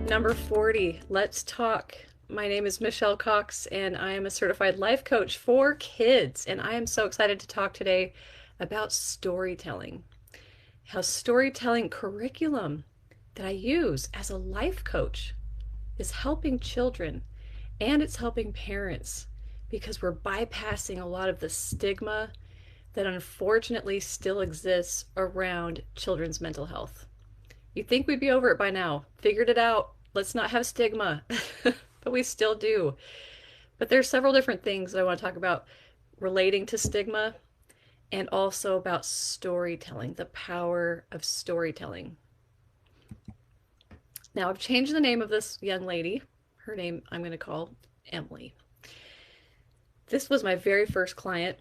Number 40, let's talk. My name is Michelle Cox, and I am a certified life coach for kids. And I am so excited to talk today about storytelling. How storytelling curriculum that I use as a life coach is helping children and it's helping parents because we're bypassing a lot of the stigma that unfortunately still exists around children's mental health. You'd think we'd be over it by now. Figured it out. Let's not have stigma. But we still do. But there's several different things that I want to talk about relating to stigma and also about storytelling, the power of storytelling. Now, I've changed the name of this young lady. Her name I'm going to call Emily. This was my very first client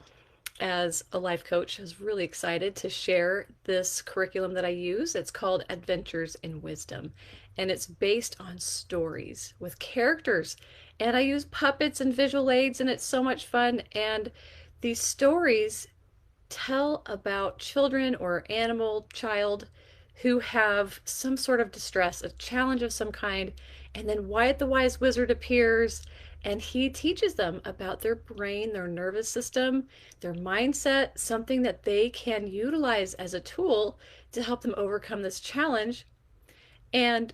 as a life coach. I was really excited to share this curriculum that I use. It's called Adventures in Wisdom, and it's based on stories with characters. And I use puppets and visual aids, and it's so much fun. And these stories tell about children or animal child who have some sort of distress, a challenge of some kind, and then Wyatt the Wise Wizard appears and he teaches them about their brain, their nervous system, their mindset, something that they can utilize as a tool to help them overcome this challenge. And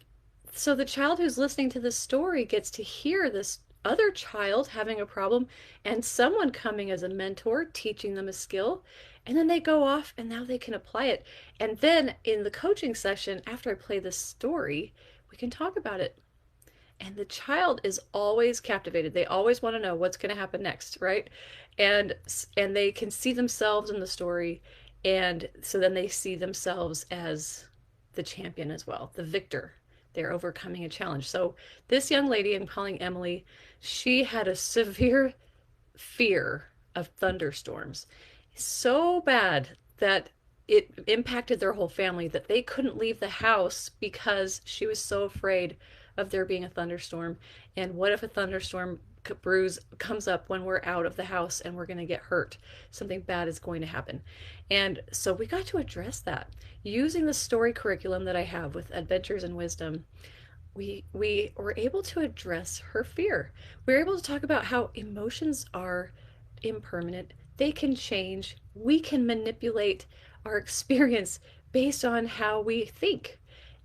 so the child who's listening to this story gets to hear this other child having a problem and someone coming as a mentor teaching them a skill, and then they go off and now they can apply it. And then in the coaching session after I play this story, we can talk about it. And the child is always captivated. They always want to know what's going to happen next, right? and and they can see themselves in the story, and so then they see themselves as the champion as well, the victor. They're overcoming a challenge. So this young lady, I'm calling Emily, she had a severe fear of thunderstorms, so bad that it impacted their whole family, that they couldn't leave the house because she was so afraid of there being a thunderstorm. And what if a thunderstorm bruise comes up when we're out of the house and we're going to get hurt? Something bad is going to happen. And so we got to address that using the story curriculum that I have with Adventures in Wisdom. We were able to address her fear. We were able to talk about how emotions are impermanent. They can change. We can manipulate our experience based on how we think,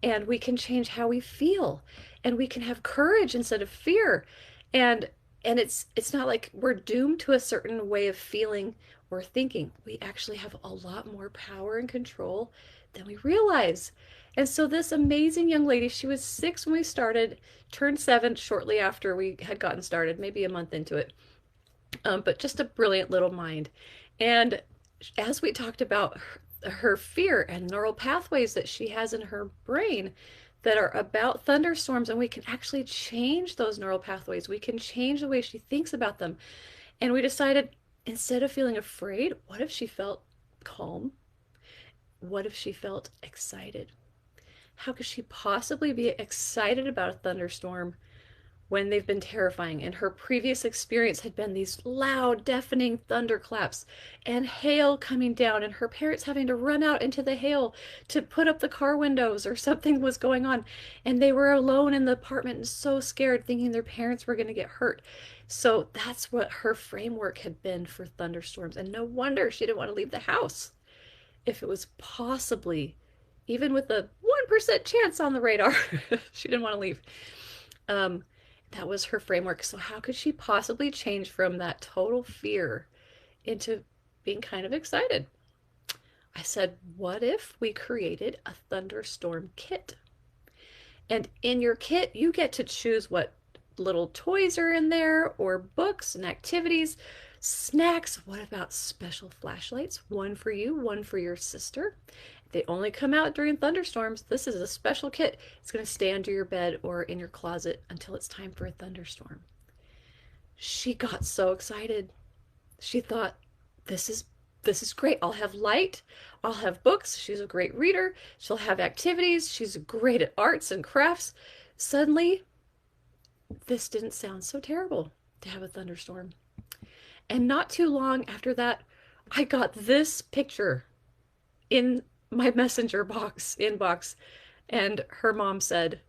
and we can change how we feel, and we can have courage instead of fear. And it's not like we're doomed to a certain way of feeling or thinking. We actually have a lot more power and control than we realize. And so this amazing young lady, she was 6 when we started, turned 7 shortly after we had gotten started, maybe a month into it. But just a brilliant little mind. And as we talked about her fear and neural pathways that she has in her brain that are about thunderstorms, and we can actually change those neural pathways. We can change the way she thinks about them. And we decided, instead of feeling afraid, what if she felt calm? What if she felt excited? How could she possibly be excited about a thunderstorm when they've been terrifying? And her previous experience had been these loud, deafening thunderclaps and hail coming down, and her parents having to run out into the hail to put up the car windows or something was going on. And they were alone in the apartment and so scared, thinking their parents were going to get hurt. So that's what her framework had been for thunderstorms. And no wonder she didn't want to leave the house. If it was possibly, even with a 1% chance on the radar, she didn't want to leave. That was her framework. So how could she possibly change from that total fear into being kind of excited? I said, what if we created a thunderstorm kit? And in your kit, you get to choose what little toys are in there, or books and activities, snacks. What about special flashlights? One for you, one for your sister. They only come out during thunderstorms. This is a special kit. It's going to stay under your bed or in your closet until it's time for a thunderstorm. She got so excited. She thought, this is great. I'll have light. I'll have books. She's a great reader. She'll have activities. She's great at arts and crafts. Suddenly, this didn't sound so terrible to have a thunderstorm. And not too long after that, I got this picture in my messenger box inbox, and her mom said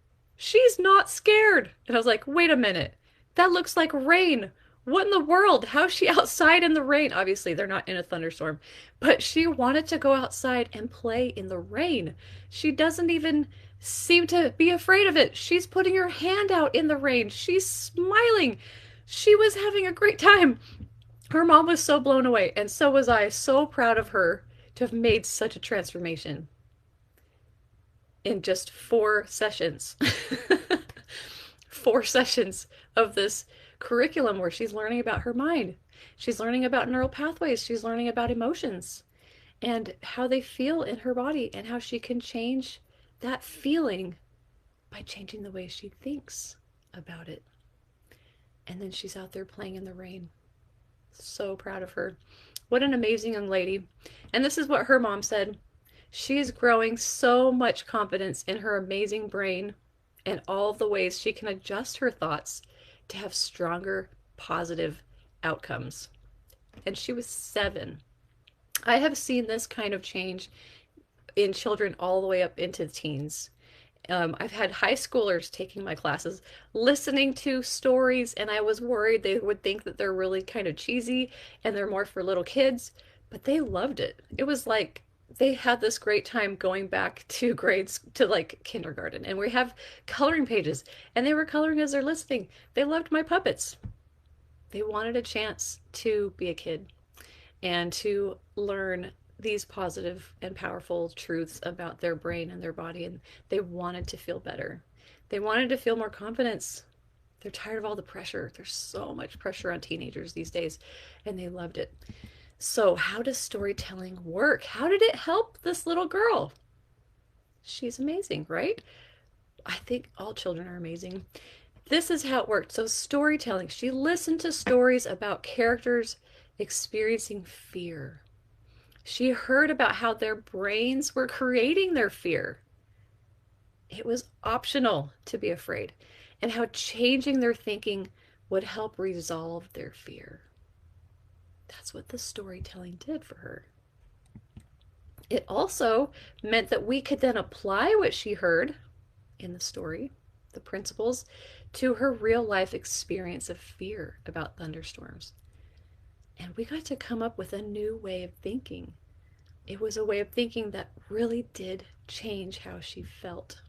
She's not scared. And I was like, wait a minute. That looks like rain. What in the world? How's she outside in the rain? Obviously, they're not in a thunderstorm, but she wanted to go outside and play in the rain. She doesn't even seem to be afraid of it. She's putting her hand out in the rain. She's smiling. She was having a great time. Her mom was so blown away, and so was I. So proud of her to have made such a transformation in just 4 sessions. 4 sessions of this curriculum where she's learning about her mind. She's learning about neural pathways. She's learning about emotions and how they feel in her body and how she can change that feeling by changing the way she thinks about it. And then she's out there playing in the rain. So proud of her. What an amazing young lady. And this is what her mom said. She's growing so much confidence in her amazing brain and all of the ways she can adjust her thoughts to have stronger, positive outcomes. And she was 7. I have seen this kind of change in children all the way up into teens. I've had high schoolers taking my classes, listening to stories, and I was worried they would think that they're really kind of cheesy and they're more for little kids, but they loved it. It was like they had this great time going back to grades to like kindergarten, and we have coloring pages, and they were coloring as they're listening. They loved my puppets. They wanted a chance to be a kid and to learn these positive and powerful truths about their brain and their body, and they wanted to feel better. They wanted to feel more confidence. They're tired of all the pressure. There's so much pressure on teenagers these days, and they loved it. So, how does storytelling work? How did it help this little girl? She's amazing, right? I think all children are amazing. This is how it worked. So, storytelling. She listened to stories about characters experiencing fear. She heard about how their brains were creating their fear. It was optional to be afraid, and how changing their thinking would help resolve their fear. That's what the storytelling did for her. It also meant that we could then apply what she heard in the story, the principles, to her real life experience of fear about thunderstorms. And we got to come up with a new way of thinking. It was a way of thinking that really did change how she felt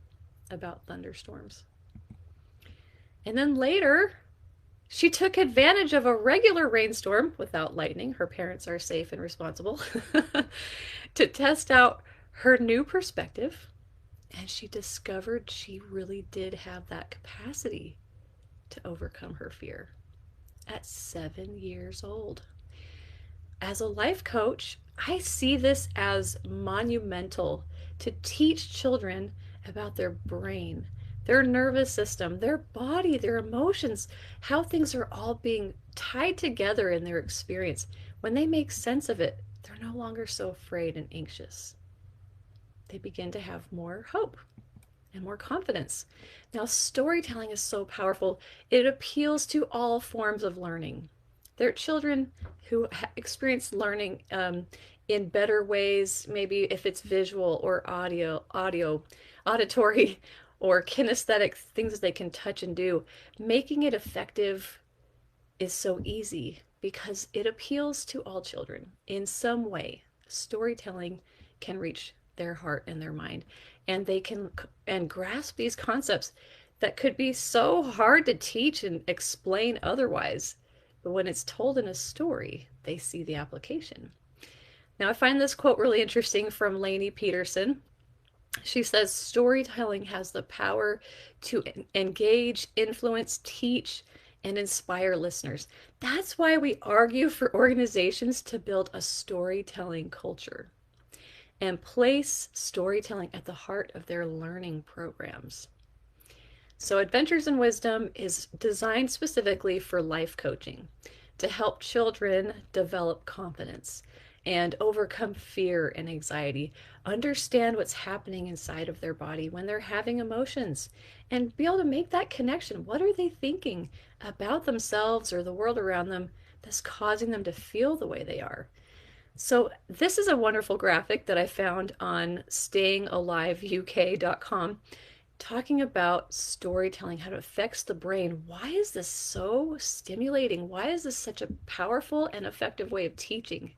about thunderstorms. And then later, she took advantage of a regular rainstorm without lightning. Her parents are safe and responsible to test out her new perspective. And she discovered she really did have that capacity to overcome her fear at 7 years old. As a life coach, I see this as monumental to teach children about their brain, their nervous system, their body, their emotions, how things are all being tied together in their experience. When they make sense of it, they're no longer so afraid and anxious. They begin to have more hope and more confidence. Now, storytelling is so powerful. It appeals to all forms of learning. There are children who experience learning in better ways, maybe if it's visual or auditory, or kinesthetic things they can touch and do. Making it effective is so easy because it appeals to all children in some way. Storytelling can reach their heart and their mind, and they can grasp these concepts that could be so hard to teach and explain otherwise. But when it's told in a story, they see the application. Now, I find this quote really interesting from Lainey Peterson. She says, storytelling has the power to engage, influence, teach, and inspire listeners. That's why we argue for organizations to build a storytelling culture and place storytelling at the heart of their learning programs. So Adventures in Wisdom is designed specifically for life coaching to help children develop confidence and overcome fear and anxiety, understand what's happening inside of their body when they're having emotions, and be able to make that connection. What are they thinking about themselves or the world around them that's causing them to feel the way they are? So this is a wonderful graphic that I found on stayingaliveuk.com talking about storytelling, how it affects the brain. Why is this so stimulating? Why is this such a powerful and effective way of teaching?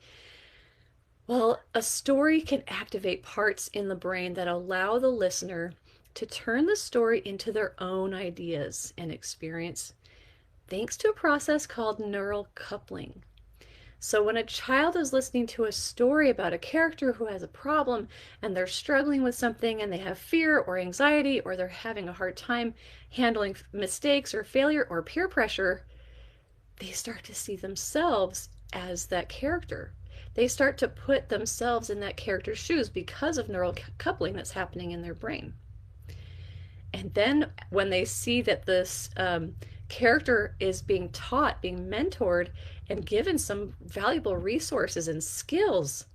Well, a story can activate parts in the brain that allow the listener to turn the story into their own ideas and experience, thanks to a process called neural coupling. So, when a child is listening to a story about a character who has a problem and they're struggling with something and they have fear or anxiety or they're having a hard time handling mistakes or failure or peer pressure, they start to see themselves as that character. They start to put themselves in that character's shoes because of neural coupling that's happening in their brain. And then when they see that this character is being taught, being mentored, and given some valuable resources and skills,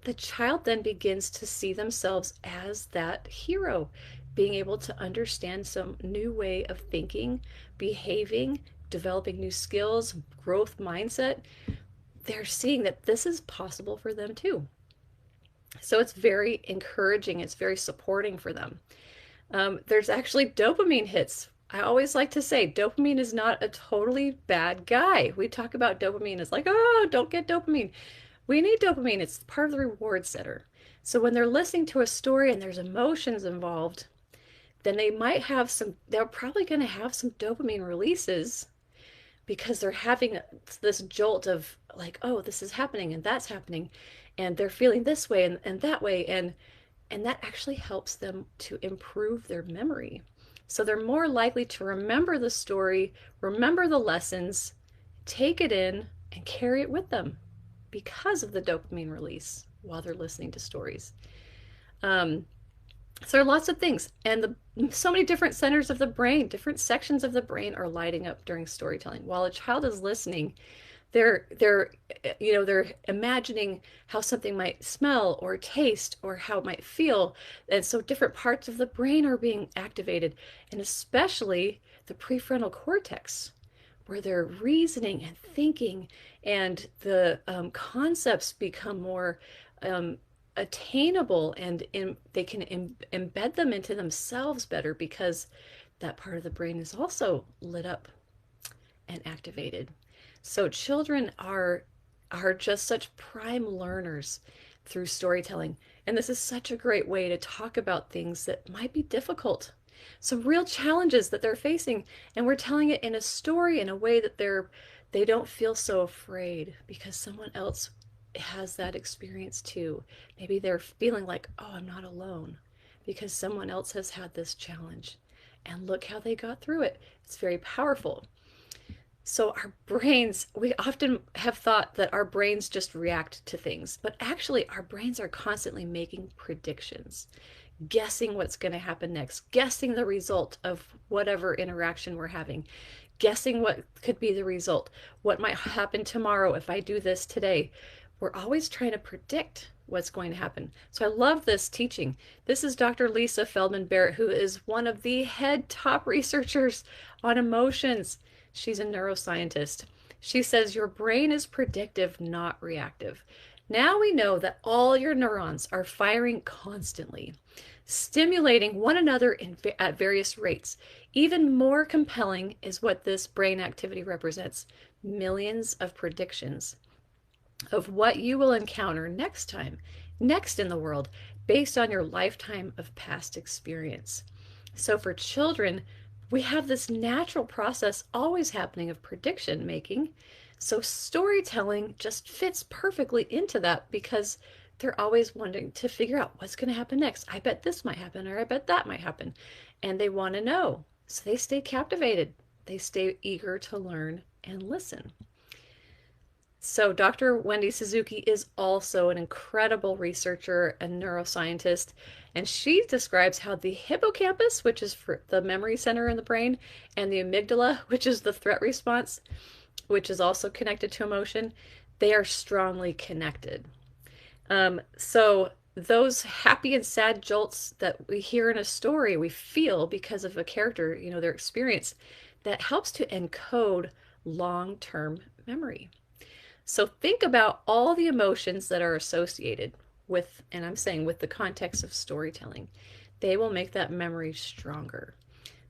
the child then begins to see themselves as that hero, being able to understand some new way of thinking, behaving, developing new skills, growth mindset. They're seeing that this is possible for them too. So it's very encouraging, it's very supporting for them. There's actually dopamine hits. I always like to say dopamine is not a totally bad guy. We talk about dopamine as like, oh, don't get dopamine. We need dopamine. It's part of the reward center. So when they're listening to a story and there's emotions involved, then they're probably going to have some dopamine releases because they're having this jolt of like, oh, this is happening and that's happening. And they're feeling this way and that way. And that actually helps them to improve their memory. So they're more likely to remember the story, remember the lessons, take it in, and carry it with them because of the dopamine release while they're listening to stories. So there are lots of things, and so many different centers of the brain, different sections of the brain are lighting up during storytelling. While a child is listening, they're they're imagining how something might smell or taste or how it might feel, and so different parts of the brain are being activated, and especially the prefrontal cortex, where they're reasoning and thinking, and the concepts become more attainable, and they can embed them into themselves better because that part of the brain is also lit up and activated. So children are just such prime learners through storytelling. And this is such a great way to talk about things that might be difficult. Some real challenges that they're facing, and we're telling it in a story in a way that they don't feel so afraid because someone else has that experience too. Maybe they're feeling like, "Oh, I'm not alone," because someone else has had this challenge. And look how they got through it. It's very powerful. So, our brains, we often have thought that our brains just react to things, but actually, our brains are constantly making predictions, guessing what's going to happen next, guessing the result of whatever interaction we're having, guessing what could be the result, what might happen tomorrow if I do this today. We're always trying to predict what's going to happen. So I love this teaching. This is Dr. Lisa Feldman Barrett, who is one of the head top researchers on emotions. She's a neuroscientist. She says your brain is predictive, not reactive. Now we know that all your neurons are firing constantly, stimulating one another at various rates. Even more compelling is what this brain activity represents: millions of predictions of what you will encounter next time, next in the world, based on your lifetime of past experience. So for children, we have this natural process always happening of prediction making. So storytelling just fits perfectly into that because they're always wanting to figure out what's going to happen next. I bet this might happen, or I bet that might happen. And they want to know. So they stay captivated. They stay eager to learn and listen. So, Dr. Wendy Suzuki is also an incredible researcher and neuroscientist, and she describes how the hippocampus, which is for the memory center in the brain, and the amygdala, which is the threat response, which is also connected to emotion, they are strongly connected. So, those happy and sad jolts that we hear in a story, we feel because of a character, their experience, that helps to encode long-term memory. So think about all the emotions that are associated with, and I'm saying with the context of storytelling. they will make that memory stronger.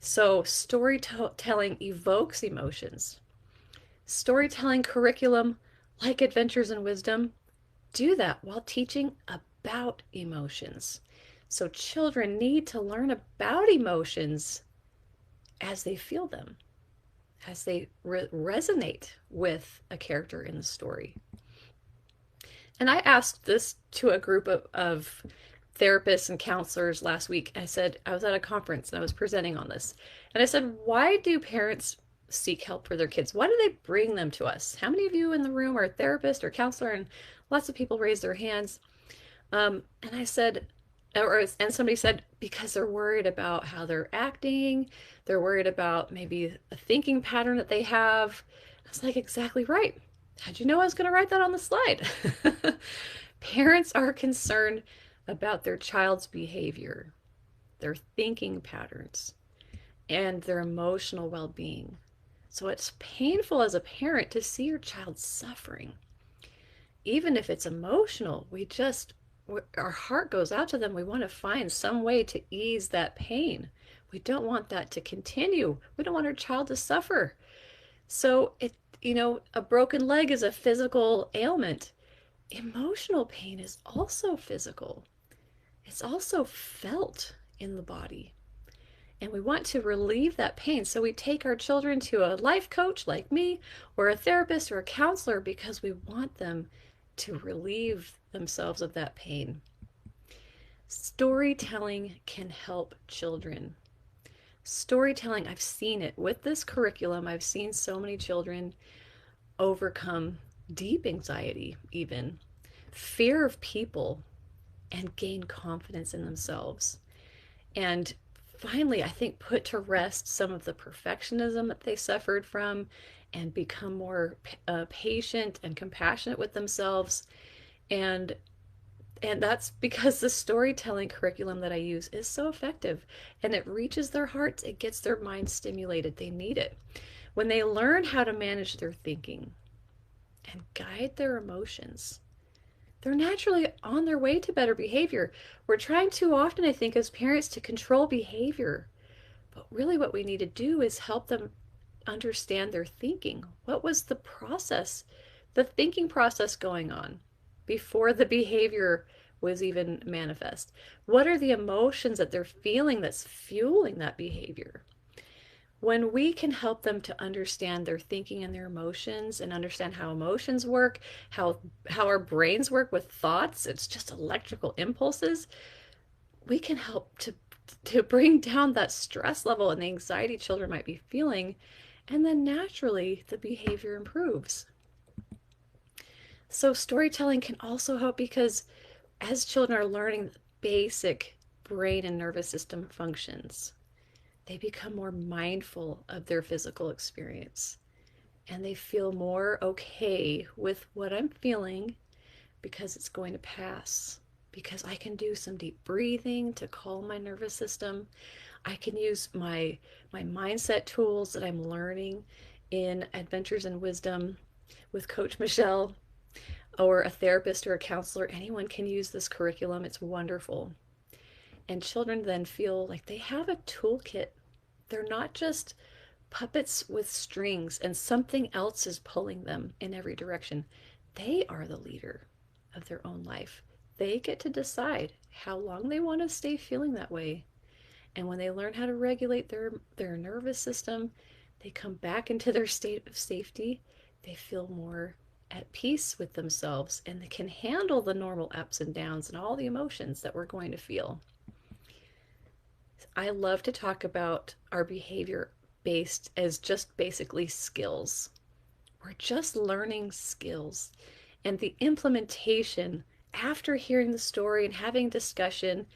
So, storytelling evokes emotions. Storytelling curriculum, like Adventures in Wisdom, do that while teaching about emotions. So, children need to learn about emotions as they feel them, as they resonate with a character in the story. And I asked this to a group of therapists and counselors last week. I said, I was at a conference and I was presenting on this. And I said, why do parents seek help for their kids? Why do they bring them to us? How many of you in the room are a therapist or counselor? And lots of people raised their hands. And I said, and somebody said, because they're worried about how they're acting. They're worried about maybe a thinking pattern that they have. I was like, exactly right. How'd you know I was going to write that on the slide? Parents are concerned about their child's behavior, their thinking patterns, and their emotional well being. So it's painful as a parent to see your child suffering. Even if it's emotional, our heart goes out to them. We want to find some way to ease that pain. We don't want that to continue. We don't want our child to suffer. So a broken leg is a physical ailment. Emotional pain is also physical. It's also felt in the body. And we want to relieve that pain. So we take our children to a life coach like me, or a therapist or a counselor, because we want them to relieve themselves of that pain. Storytelling can help children. Storytelling, I've seen it with this curriculum. I've seen so many children overcome deep anxiety, even fear of people, and gain confidence in themselves. And finally, I think, put to rest some of the perfectionism that they suffered from, and become more patient and compassionate with themselves. And that's because the storytelling curriculum that I use is so effective, and it reaches their hearts. It gets their minds stimulated. They need it. When they learn how to manage their thinking and guide their emotions, they're naturally on their way to better behavior. We're trying too often, I think, as parents, to control behavior. But really, what we need to do is help them understand their thinking. What was the process, the thinking process going on before the behavior was even manifest? What are the emotions that they're feeling that's fueling that behavior? When we can help them to understand their thinking and their emotions, and understand how emotions work, how our brains work with thoughts, it's just electrical impulses, we can help to bring down that stress level and the anxiety children might be feeling, and then naturally the behavior improves. So storytelling can also help, because as children are learning basic brain and nervous system functions, they become more mindful of their physical experience, and they feel more okay with what I'm feeling, because it's going to pass, because I can do some deep breathing to calm my nervous system. I can use my mindset tools that I'm learning in Adventures in Wisdom with Coach Michelle, or a therapist or a counselor. Anyone can use this curriculum. It's wonderful. And children then feel like they have a toolkit. They're not just puppets with strings and something else is pulling them in every direction. They are the leader of their own life. They get to decide how long they want to stay feeling that way. And when they learn how to regulate their nervous system, they come back into their state of safety. They feel more at peace with themselves, and they can handle the normal ups and downs and all the emotions that we're going to feel. I love to talk about our behavior based as just basically skills. We're just learning skills. And the implementation, after hearing the story and having discussion,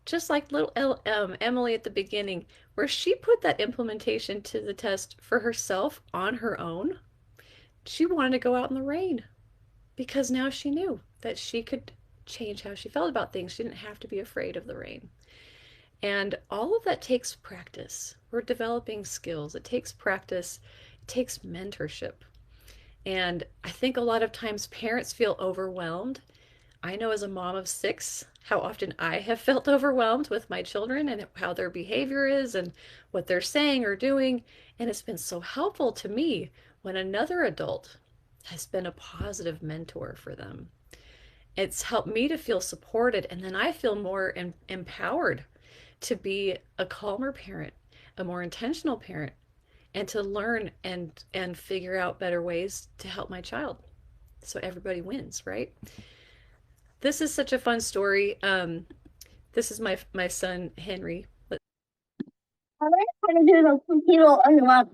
just like little Emily at the beginning, where she put that implementation to the test for herself on her own. She wanted to go out in the rain, because now she knew that she could change how she felt about things. She didn't have to be afraid of the rain. And all of that takes practice. We're developing skills. It takes practice. It takes mentorship. And I think a lot of times parents feel overwhelmed. I know as a mom of six how often I have felt overwhelmed with my children and how their behavior is and what they're saying or doing. And it's been so helpful to me when another adult has been a positive mentor for them. It's helped me to feel supported, and then I feel more empowered to be a calmer parent, a more intentional parent, and to learn and figure out better ways to help my child. So everybody wins, right? This is such a fun story. This is my son Henry. I learned how to do the computer unlock.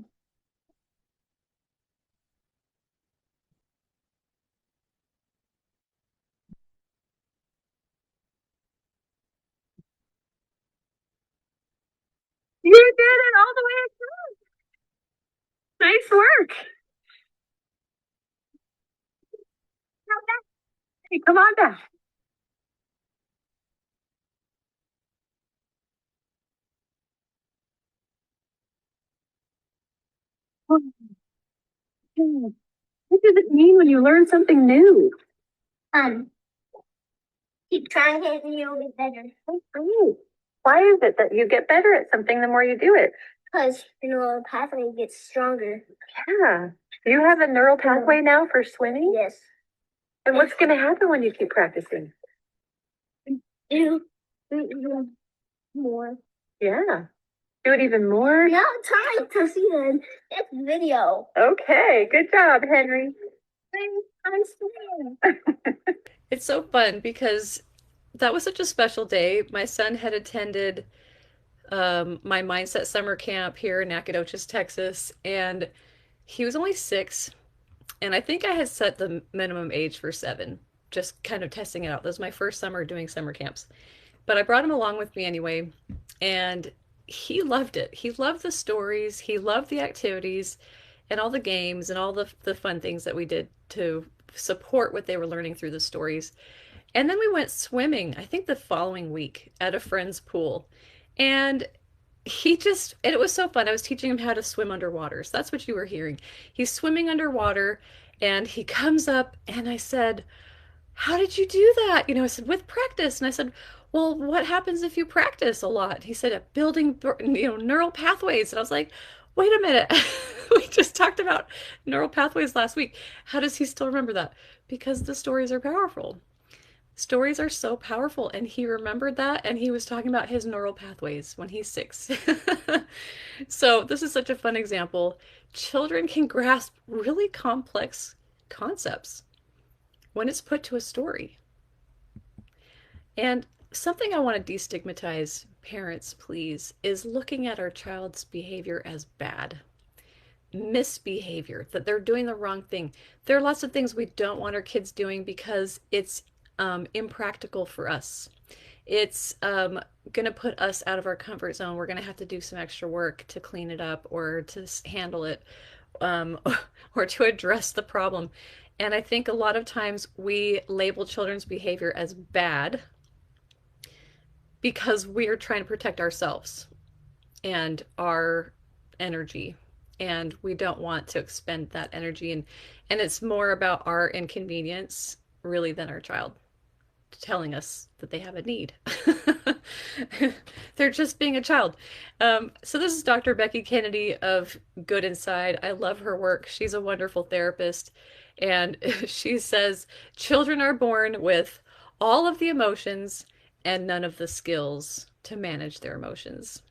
You did it all the way through. Nice work. Now back. Hey, come on back. What does it mean when you learn something new? Um, keep trying it and you'll get better. That's great. Why is it that you get better at something the more you do it? Because the neural pathway gets stronger. Yeah. Do you have a neural pathway now for swimming? Yes. And what's going to happen when you keep practicing? Do it more. Yeah. Do it even more? Now time to see the next video. Okay, good job, Henry. I'm swimming. It's so fun because that was such a special day. My son had attended my mindset summer camp here in Nacogdoches, Texas, and he was only 6. And I think I had set the minimum age for 7, just kind of testing it out. This was my first summer doing summer camps. But I brought him along with me anyway, and he loved it. He loved the stories, he loved the activities, and all the games and all the fun things that we did to support what they were learning through the stories. And then we went swimming, I think the following week at a friend's pool. And and it was so fun. I was teaching him how to swim underwater. So that's what you were hearing. He's swimming underwater and he comes up and I said, "How did you do that?" I said, "With practice." And I said, "Well, what happens if you practice a lot?" He said, "Building, neural pathways." And I was like, "Wait a minute." We just talked about neural pathways last week. How does he still remember that? Because the stories are powerful. Stories are so powerful, and he remembered that, and he was talking about his neural pathways when he's 6. So, this is such a fun example. Children can grasp really complex concepts when it's put to a story. And something I want to destigmatize, parents, please, is looking at our child's behavior as bad. Misbehavior, that they're doing the wrong thing. There are lots of things we don't want our kids doing because it's impractical for us. It's going to put us out of our comfort zone. We're going to have to do some extra work to clean it up or to handle it, um, or to address the problem. And I think a lot of times we label children's behavior as bad because we are trying to protect ourselves and our energy, and we don't want to expend that energy, and it's more about our inconvenience really than our child telling us that they have a need. They're just being a child. So this is Dr. Becky Kennedy of Good Inside. I love her work. She's a wonderful therapist, and she says children are born with all of the emotions and none of the skills to manage their emotions.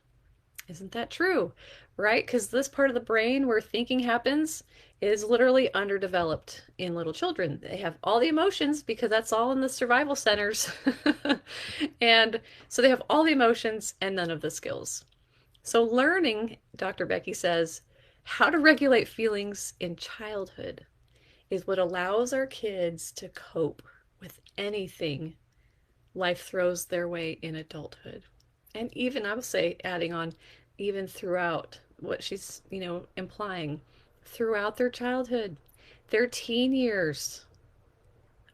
Isn't that true? Right? Because this part of the brain where thinking happens is literally underdeveloped in little children. They have all the emotions because that's all in the survival centers. And so they have all the emotions and none of the skills. So, learning, Dr. Becky says, how to regulate feelings in childhood is what allows our kids to cope with anything life throws their way in adulthood. And even, I would say, adding on, even throughout what she's, implying, throughout their childhood, their teen years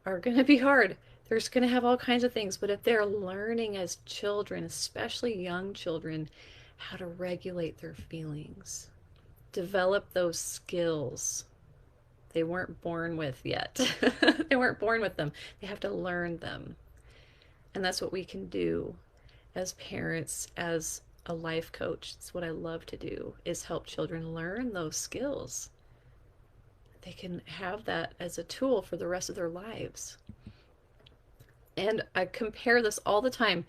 are going to be hard. There's going to have all kinds of things. But if they're learning as children, especially young children, how to regulate their feelings, develop those skills, They weren't born with yet. They weren't born with them. They have to learn them. And that's what we can do as parents, as a life coach. It's what I love to do is help children learn those skills. They can have that as a tool for the rest of their lives. And I compare this all the time.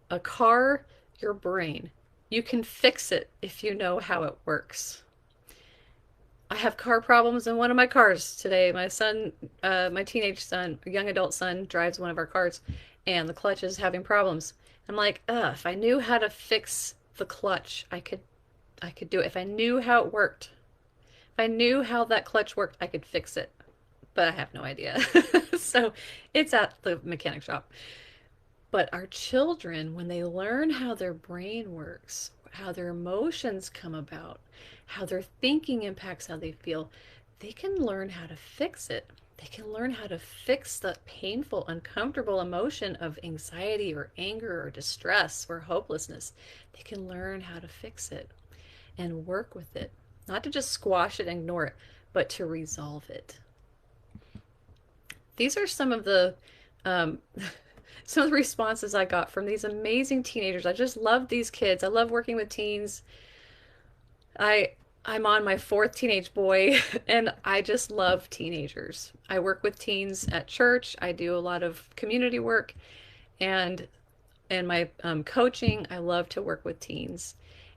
A car, your brain. You can fix it if you know how it works. I have car problems in one of my cars today. My son, my teenage son, young adult son, drives one of our cars, and the clutch is having problems. I'm like, ugh, if I knew how to fix the clutch, I could do it. If I knew how it worked, if I knew how that clutch worked, I could fix it. But I have no idea. So it's at the mechanic shop. But our children, when they learn how their brain works, how their emotions come about, how their thinking impacts how they feel, they can learn how to fix it. They can learn how to fix the painful, uncomfortable emotion of anxiety or anger or distress or hopelessness. They can learn how to fix it and work with it. Not to just squash it and ignore it, but to resolve it. These are um, some of the responses I got from these amazing teenagers. I just love these kids. I love working with teens. I I'm on my fourth teenage boy and I just love teenagers. I work with teens at church. I do a lot of community work and my coaching. I love to work with teens.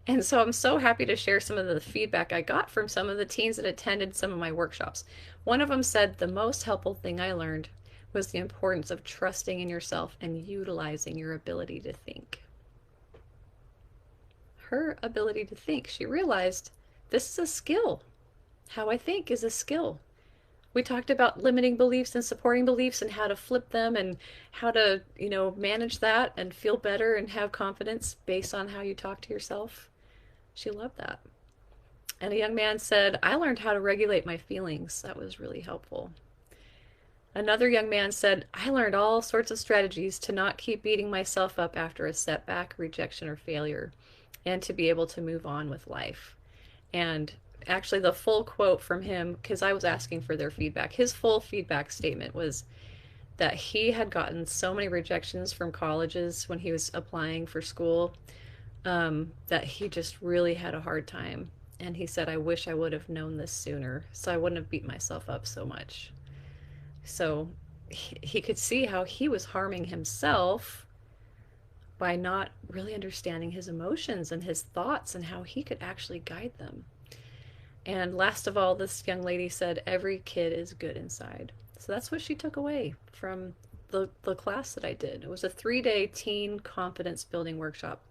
And so I'm so happy to share some of the feedback I got from some of the teens that attended some of my workshops. One of them said the most helpful thing I learned was the importance of trusting in yourself and utilizing your ability to think. Her ability to think. She realized this is a skill. How I think is a skill. We talked about limiting beliefs and supporting beliefs and how to flip them and how to, manage that and feel better and have confidence based on how you talk to yourself. She loved that. And a young man said, I learned how to regulate my feelings. That was really helpful. Another young man said, I learned all sorts of strategies to not keep beating myself up after a setback, rejection, or failure, and to be able to move on with life. And actually, the full quote from him, because I was asking for their feedback, his full feedback statement was that he had gotten so many rejections from colleges when he was applying for school, that he just really had a hard time. And he said, I wish I would have known this sooner so I wouldn't have beat myself up so much. So he could see how he was harming himself by not really understanding his emotions and his thoughts and how he could actually guide them. And last of all, this young lady said, every kid is good inside. So that's what she took away from the class that I did. It was a 3-day teen confidence building workshop.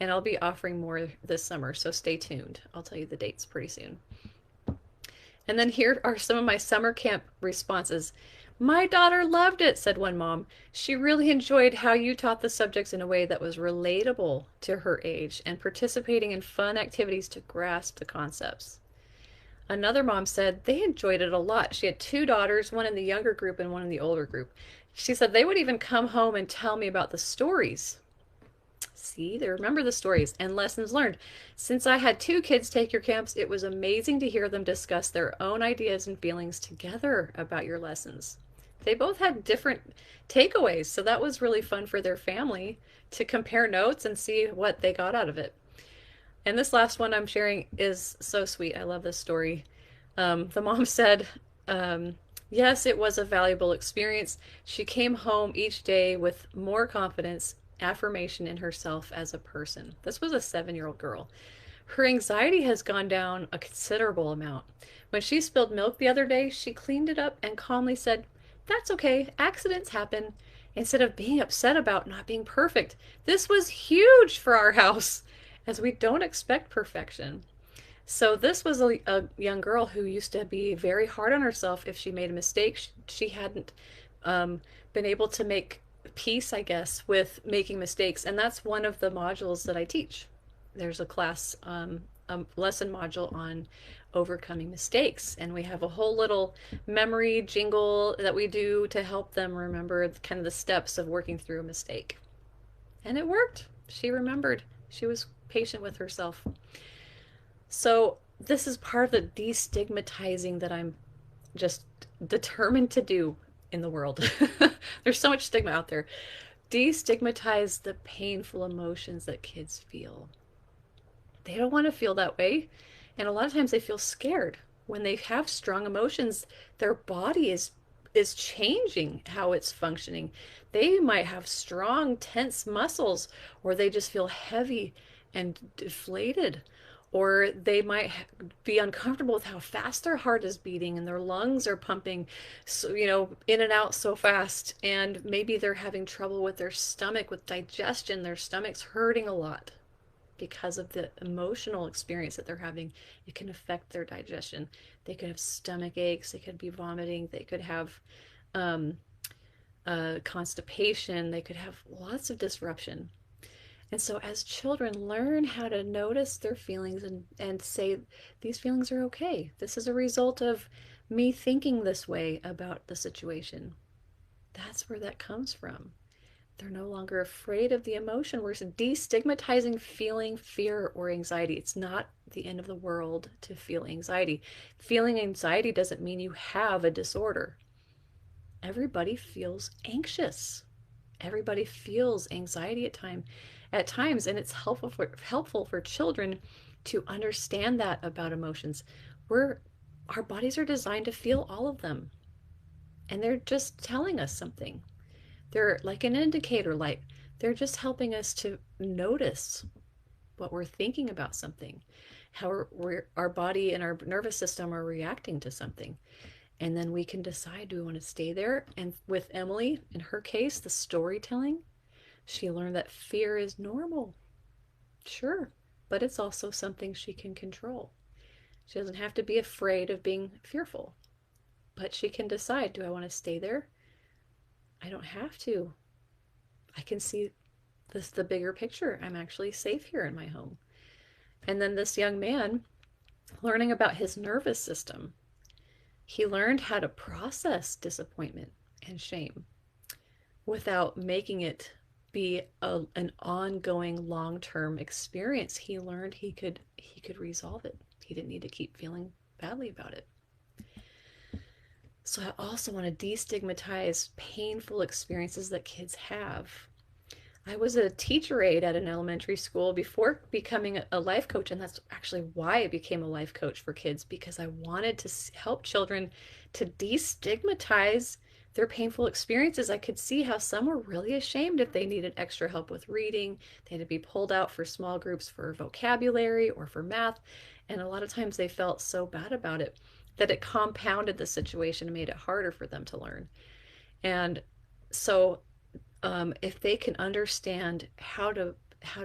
And I'll be offering more this summer, so stay tuned. I'll tell you the dates pretty soon. And then here are some of my summer camp responses. My daughter loved it, said one mom. She really enjoyed how you taught the subjects in a way that was relatable to her age and participating in fun activities to grasp the concepts. Another mom said they enjoyed it a lot. She had two daughters, one in the younger group and one in the older group. She said they would even come home and tell me about the stories. See, they remember the stories and lessons learned. Since I had two kids take your camps, it was amazing to hear them discuss their own ideas and feelings together about your lessons. They both had different takeaways, so that was really fun for their family to compare notes and see what they got out of it. And this last one I'm sharing is so sweet. I love this story. The mom said, yes, it was a valuable experience. She came home each day with more confidence, affirmation in herself as a person. This was a 7-year-old girl. Her anxiety has gone down a considerable amount. When she spilled milk the other day, she cleaned it up and calmly said, that's okay, accidents happen, instead of being upset about not being perfect. This was huge for our house, as we don't expect perfection. So this was a young girl who used to be very hard on herself if she made a mistake. She hadn't been able to make peace, I guess, with making mistakes. And that's one of the modules that I teach. There's a class, a lesson module on overcoming mistakes. And we have a whole little memory jingle that we do to help them remember kind of the steps of working through a mistake. And it worked. She remembered. She was patient with herself. So this is part of the destigmatizing that I'm just determined to do in the world. There's so much stigma out there. Destigmatize the painful emotions that kids feel. They don't want to feel that way. And a lot of times they feel scared. When they have strong emotions, their body is changing how it's functioning. They might have strong, tense muscles, or they just feel heavy and deflated. Or they might be uncomfortable with how fast their heart is beating and their lungs are pumping, so, in and out so fast. And maybe they're having trouble with their stomach, with digestion. Their stomach's hurting a lot because of the emotional experience that they're having. It can affect their digestion. They could have stomach aches, they could be vomiting, they could have um, constipation, they could have lots of disruption. And so, as children learn how to notice their feelings and say, these feelings are okay. This is a result of me thinking this way about the situation. That's where that comes from. They're no longer afraid of the emotion. We're destigmatizing feeling fear or anxiety. It's not the end of the world to feel anxiety. Feeling anxiety doesn't mean you have a disorder. Everybody feels anxious. Everybody feels anxiety at times, and it's helpful for children to understand that about emotions. We're our bodies are designed to feel all of them, and they're just telling us something. They're like an indicator light. They're just helping us to notice what we're thinking about something, how our body and our nervous system are reacting to something. And then we can decide, do we want to stay there? And with Emily, in her case, the storytelling, she learned that fear is normal. Sure, but it's also something she can control. She doesn't have to be afraid of being fearful, but she can decide, do I want to stay there? I don't have to. I can see the bigger picture. I'm actually safe here in my home. And then this young man, learning about his nervous system, he learned how to process disappointment and shame without making it be an ongoing long-term experience. He learned he could resolve it. He didn't need to keep feeling badly about it. So I also want to destigmatize painful experiences that kids have. I was a teacher aide at an elementary school before becoming a life coach, and that's actually why I became a life coach for kids, because I wanted to help children to destigmatize their painful experiences. I could see how some were really ashamed if they needed extra help with reading. They had to be pulled out for small groups for vocabulary or for math, and a lot of times they felt so bad about it that it compounded the situation and made it harder for them to learn. And so if they can understand how to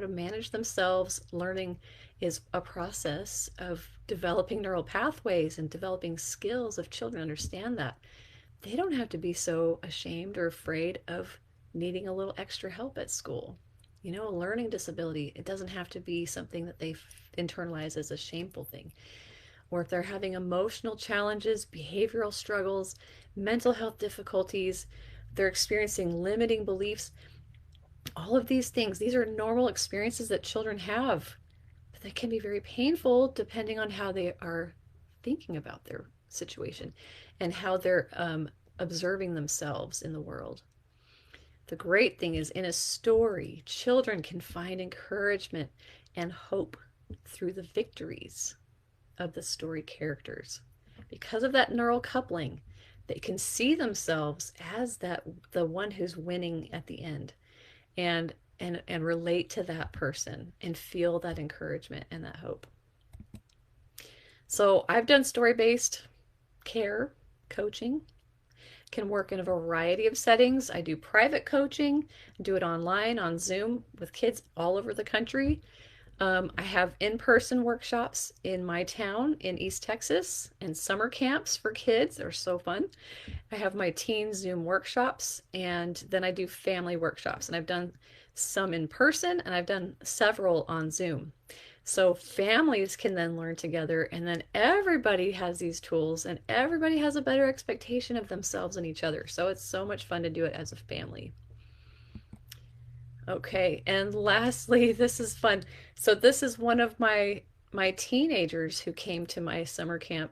manage themselves, learning is a process of developing neural pathways and developing skills. If children understand that, they don't have to be so ashamed or afraid of needing a little extra help at school. A learning disability, it doesn't have to be something that they internalize as a shameful thing. Or if they're having emotional challenges, behavioral struggles, mental health difficulties, they're experiencing limiting beliefs, all of these things, these are normal experiences that children have, but they can be very painful depending on how they are thinking about their situation and how they're observing themselves in the world. The great thing is, in a story, children can find encouragement and hope through the victories of the story characters. Because of that neural coupling, they can see themselves as the one who's winning at the end, and relate to that person and feel that encouragement and that hope. So I've done story-based care coaching. Can work in a variety of settings. I do private coaching, do it online on Zoom with kids all over the country. I have in-person workshops in my town in East Texas and summer camps for kids. They're so fun. I have my teen Zoom workshops, and then I do family workshops. And I've done some in person, and I've done several on Zoom. So families can then learn together, and then everybody has these tools, and everybody has a better expectation of themselves and each other. So it's so much fun to do it as a family. Okay, and lastly, this is fun. So this is one of my teenagers who came to my summer camp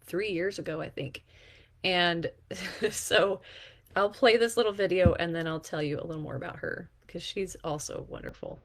3 years ago, I think. And so I'll play this little video and then I'll tell you a little more about her because she's also wonderful.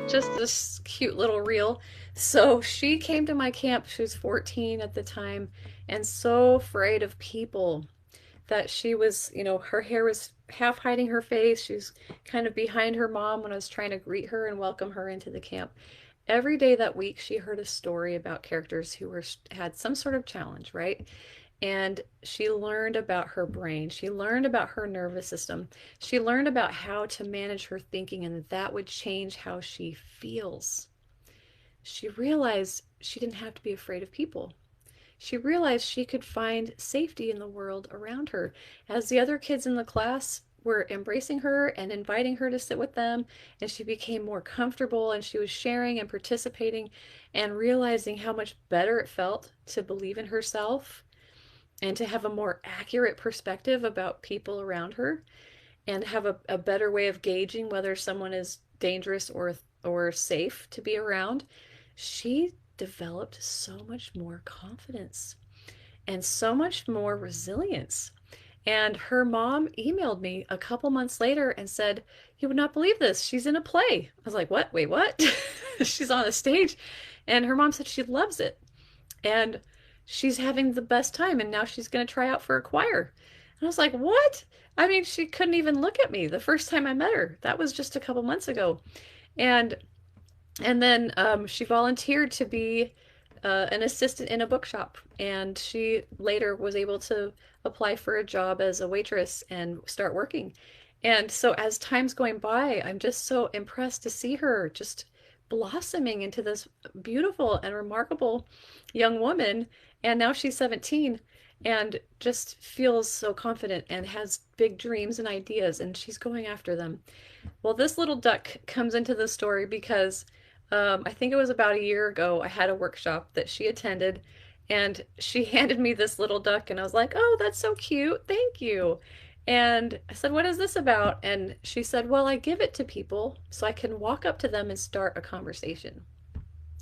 Just this cute little reel. So she came to my camp. She was 14 at the time and so afraid of people that she was, her hair was half hiding her face. She was kind of behind her mom when I was trying to greet her and welcome her into the camp. Every day that week, she heard a story about characters who had some sort of challenge, right? And she learned about her brain. She learned about her nervous system. She learned about how to manage her thinking, and that would change how she feels. She realized she didn't have to be afraid of people. She realized she could find safety in the world around her. As the other kids in the class were embracing her and inviting her to sit with them, and she became more comfortable and she was sharing and participating and realizing how much better it felt to believe in herself and to have a more accurate perspective about people around her and have a better way of gauging whether someone is dangerous or safe to be around, she developed so much more confidence and so much more resilience. And her mom emailed me a couple months later and said, "You would not believe this. She's in a play." I was like, "What? Wait, what?" She's on a stage. And her mom said she loves it. And she's having the best time. And now she's going to try out for a choir. And I was like, "What?" I mean, she couldn't even look at me the first time I met her. That was just a couple months ago. And then she volunteered to be an assistant in a bookshop, and she later was able to apply for a job as a waitress and start working. And so, as time's going by, I'm just so impressed to see her just blossoming into this beautiful and remarkable young woman. And now she's 17 and just feels so confident and has big dreams and ideas, and she's going after them. Well, this little duck comes into the story because I think it was about a year ago, I had a workshop that she attended, and she handed me this little duck, and I was like, "Oh, that's so cute. Thank you." And I said, "What is this about?" And she said, "Well, I give it to people so I can walk up to them and start a conversation."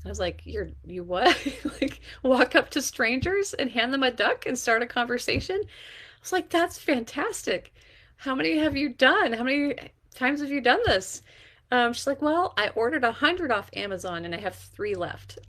I was like, you what?" Like, walk up to strangers and hand them a duck and start a conversation? I was like, "That's fantastic. How many have you done? How many times have you done this?" She's like, "Well, I ordered 100 off Amazon and I have 3 left."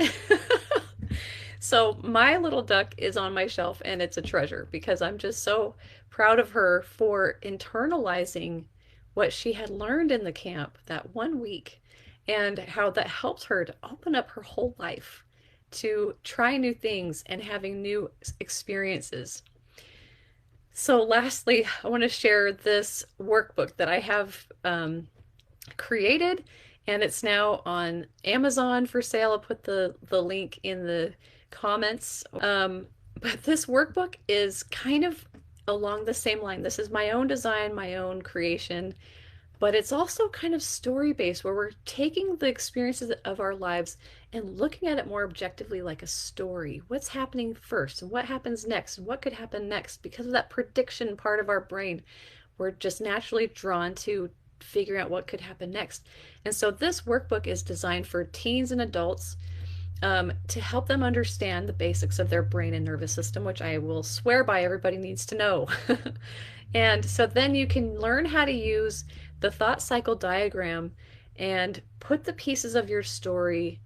So my little duck is on my shelf and it's a treasure because I'm just so proud of her for internalizing what she had learned in the camp that one week and how that helped her to open up her whole life to try new things and having new experiences. So, lastly, I want to share this workbook that I have created, and it's now on Amazon for sale. I'll put the link in the comments. But this workbook is kind of along the same line. This is my own design, my own creation, but it's also kind of story based where we're taking the experiences of our lives and looking at it more objectively like a story. What's happening first and what happens next and what could happen next? Because of that prediction part of our brain, we're just naturally drawn to figuring out what could happen next. And so this workbook is designed for teens and adults to help them understand the basics of their brain and nervous system, which I will swear by everybody needs to know. And so then you can learn how to use the thought cycle diagram and put the pieces of your story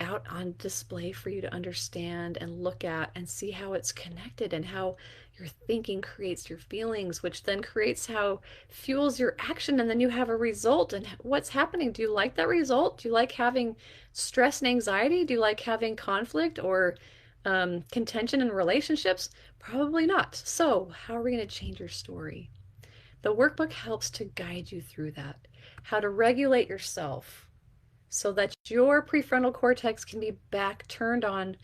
out on display for you to understand and look at and see how it's connected and how your thinking creates your feelings, which then creates how fuels your action, and then you have a result. And what's happening? Do you like that result? Do you like having stress and anxiety? Do you like having conflict or contention in relationships? Probably not. So how are we going to change your story? The workbook helps to guide you through that, how to regulate yourself so that your prefrontal cortex can be back turned on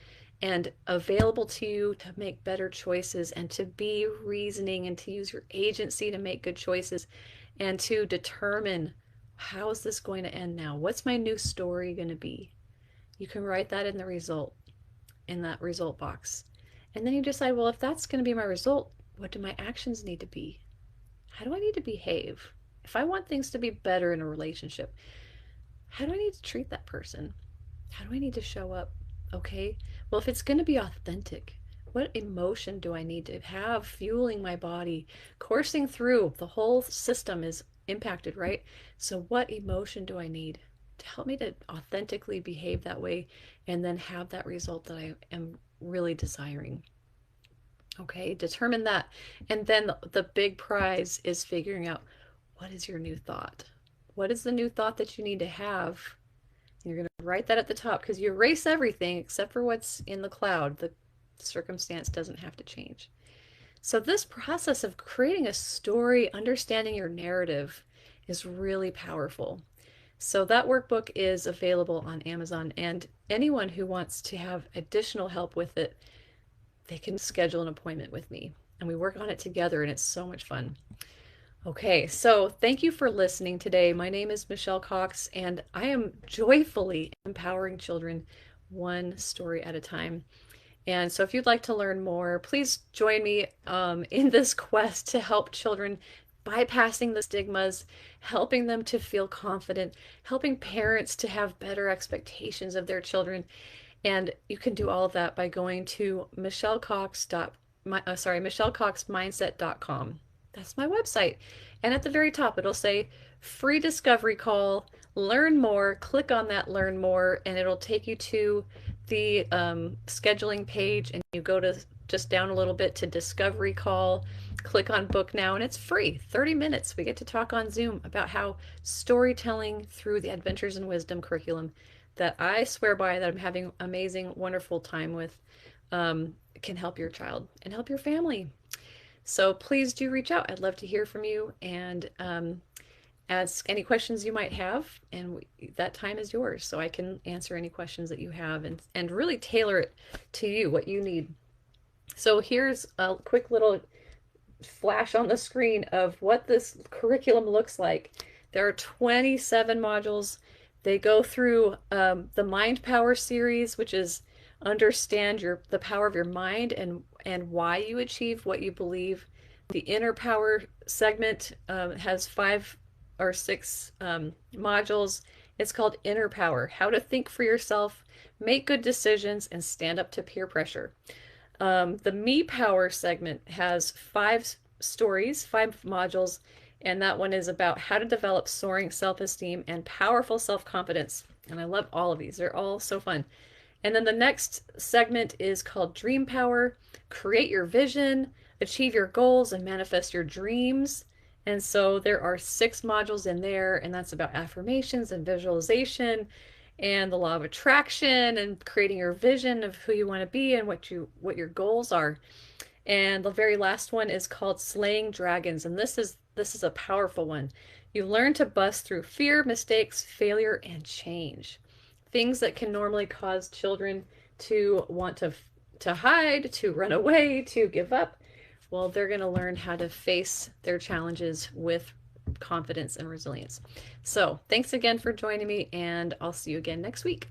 and available to you to make better choices and to be reasoning and to use your agency to make good choices and to determine, how is this going to end now? What's my new story going to be? You can write that in the result, in that result box. And then you decide, well, if that's going to be my result, what do my actions need to be? How do I need to behave? If I want things to be better in a relationship, how do I need to treat that person? How do I need to show up? Okay. Well, if it's going to be authentic, what emotion do I need to have fueling my body, coursing through? The whole system is impacted, right? So, what emotion do I need to help me to authentically behave that way and then have that result that I am really desiring? Okay, determine that. And then the big prize is figuring out, what is your new thought? What is the new thought that you need to have? You're going to write that at the top because you erase everything except for what's in the cloud. The circumstance doesn't have to change. So, this process of creating a story, understanding your narrative, is really powerful. So, that workbook is available on Amazon, and anyone who wants to have additional help with it, they can schedule an appointment with me and we work on it together, and it's so much fun. Okay, so thank you for listening today. My name is Michelle Cox, and I am joyfully empowering children one story at a time. And so, if you'd like to learn more, please join me in this quest to help children bypassing the stigmas, helping them to feel confident, helping parents to have better expectations of their children. And you can do all of that by going to michellecoxmindset.com. That's my website. And at the very top, it'll say free discovery call, learn more. Click on that learn more, and it'll take you to the scheduling page. And you go to just down a little bit to discovery call, click on book now, and it's free. 30 minutes. We get to talk on Zoom about how storytelling through the Adventures in Wisdom curriculum that I swear by, that I'm having amazing, wonderful time with, can help your child and help your family. So please do reach out. I'd love to hear from you and ask any questions you might have. And that time is yours. So I can answer any questions that you have and really tailor it to you, what you need. So here's a quick little flash on the screen of what this curriculum looks like. There are 27 modules. They go through the Mind Power series, which is understand the power of your mind and why you achieve what you believe. The Inner Power segment has 5 or 6 modules. It's called Inner Power: How to Think for Yourself, Make Good Decisions, and Stand Up to Peer Pressure. The Me Power segment has 5 stories, 5 modules, and that one is about how to develop soaring self-esteem and powerful self-confidence. And I love all of these. They're all so fun. And then the next segment is called Dream Power: Create Your Vision, Achieve Your Goals, and Manifest Your Dreams. And so there are 6 modules in there, and that's about affirmations and visualization and the law of attraction and creating your vision of who you want to be and what your goals are. And the very last one is called Slaying Dragons, and this is a powerful one. You learn to bust through fear, mistakes, failure, and change. Things that can normally cause children to want to hide, to run away, to give up. Well, they're going to learn how to face their challenges with confidence and resilience. So, thanks again for joining me, and I'll see you again next week.